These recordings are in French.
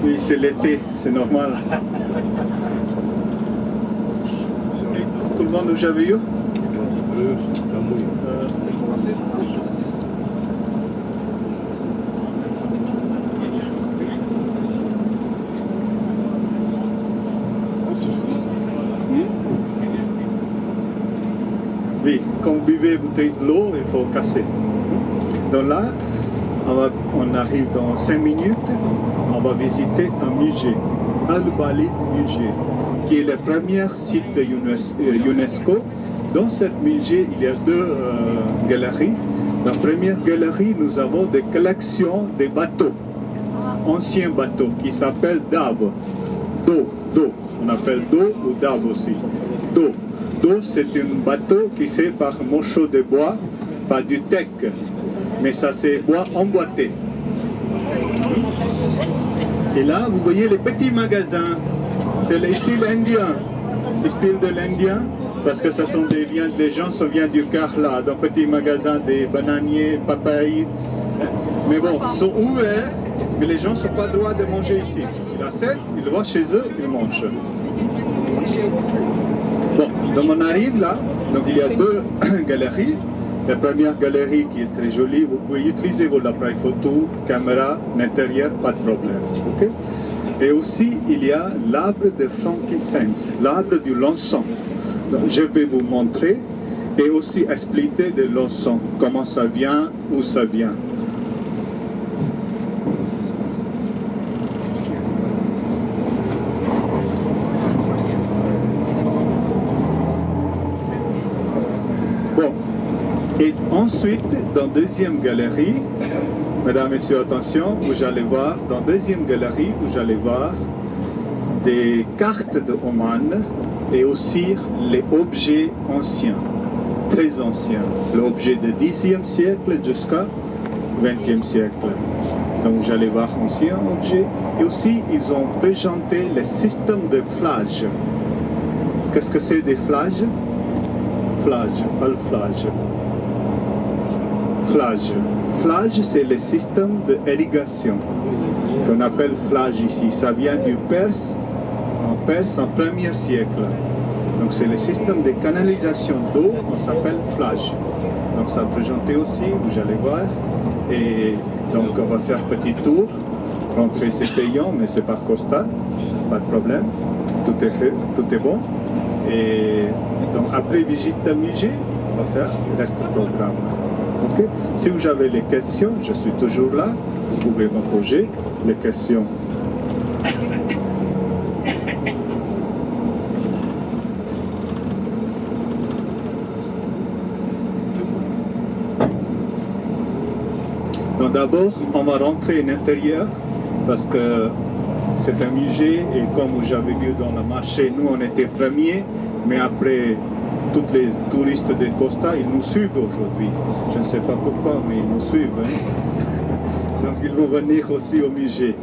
Oui, c'est l'été, c'est normal. Tout le monde où j'avais eu Oui, quand vous buvez une bouteille de l'eau, il faut casser. Donc là, on arrive dans 5 minutes, on va visiter un musée, Al-Balid Musée, qui est le premier site de UNESCO. Dans cette musée, il y a deux galeries. Dans la première galerie, nous avons des collections de bateaux, anciens bateaux, qui s'appellent Dab. Do, on appelle Do ou Dab aussi. Do, c'est un bateau qui est fait par morceau de bois, pas du teck, mais ça c'est bois emboîté. Et là, vous voyez les petits magasins, c'est le style indien, le style de l'indien, parce que ce sont des viandes, les gens se viennent du Kerala, dans petits magasins des bananiers, papayes. Mais bon, ils sont ouverts, mais les gens n'ont pas le droit de manger ici. Ils achètent, ils vont chez eux, ils mangent. Bon, donc on arrive là, donc il y a deux galeries. La première galerie qui est très jolie, vous pouvez utiliser vos appareils photo, caméra, l'intérieur, pas de problème. Okay? Et aussi, il y a l'arbre de frankincense, l'arbre du l'encens. Je vais vous montrer et aussi expliquer de l'encens, comment ça vient, où ça vient. Et ensuite, dans la deuxième galerie, mesdames et messieurs, attention, vous allez voir, dans la deuxième galerie, vous allez voir des cartes de Oman et aussi les objets anciens, très anciens, l'objet du Xe siècle jusqu'à 20e siècle. Donc vous allez voir anciens objets. Et aussi, ils ont présenté le système de flages. Qu'est-ce que c'est des flages? Flage, al-flage. Flage, c'est le système d'irrigation qu'on appelle flage ici. Ça vient du Perse, en 1er siècle. Donc c'est le système de canalisation d'eau qu'on s'appelle flage. Donc ça présenté aussi, vous allez voir. Et donc on va faire petit tour. Rentrer c'est payant, mais c'est par Costa, pas de problème. Tout est fait, tout est bon. Et donc après visite d'un musée, on va faire le reste du programme. Okay. Si vous avez des questions, je suis toujours là, vous pouvez me poser les questions. Donc d'abord, on va rentrer à l'intérieur parce que c'est un musée et comme vous avez vu dans le marché, nous on était premiers, mais après tous les touristes de Costa, ils nous suivent aujourd'hui. Je ne sais pas pourquoi, mais ils nous suivent. Hein. Donc ils vont venir aussi au musée.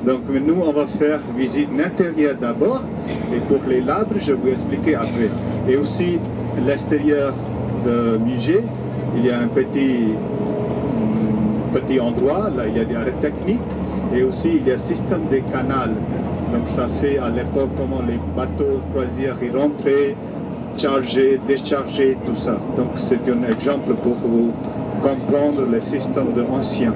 Donc nous, on va faire visite l'intérieur d'abord, et pour les labres, je vais vous expliquer après. Et aussi, l'extérieur du musée, il y a un petit endroit, là il y a des arrêts techniques, et aussi il y a un système de canal. Donc ça fait à l'époque comment les bateaux croisières y rentraient, charger, décharger, tout ça. Donc c'est un exemple pour vous comprendre le système de ancien.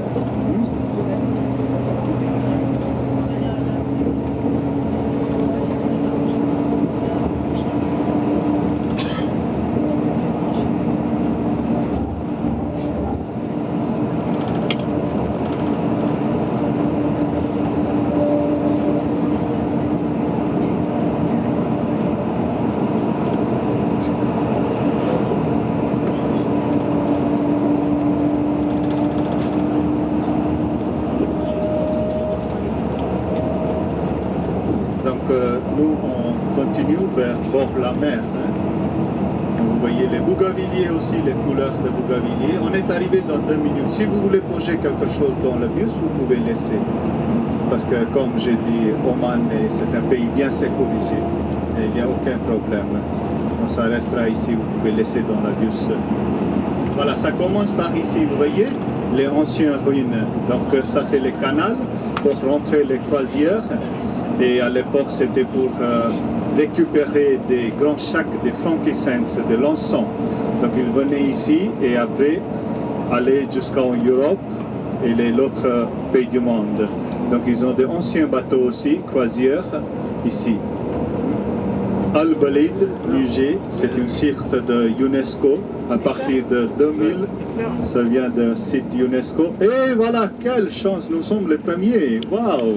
Nous, on continue vers bord la mer. Hein. Vous voyez les bougainvilliers aussi, les couleurs de bougainvilliers. On est arrivé dans 2 minutes. Si vous voulez poser quelque chose dans le bus, vous pouvez laisser. Parce que comme j'ai dit, Oman, c'est un pays bien sécurisé. Et il n'y a aucun problème. Donc, ça restera ici, vous pouvez laisser dans le bus. Voilà, ça commence par ici, vous voyez. les anciennes ruines. Donc ça c'est les canals pour rentrer les croisières. Et à l'époque c'était pour récupérer des grands sacs de frankincense, de l'encens. Donc ils venaient ici et après aller jusqu'en Europe et les autres pays du monde. Donc ils ont des anciens bateaux aussi, croisières, ici. Al-Balid, musée, c'est une site de UNESCO. À partir de 2000, ça vient d'un site UNESCO. Et voilà, quelle chance, nous sommes les premiers. Waouh!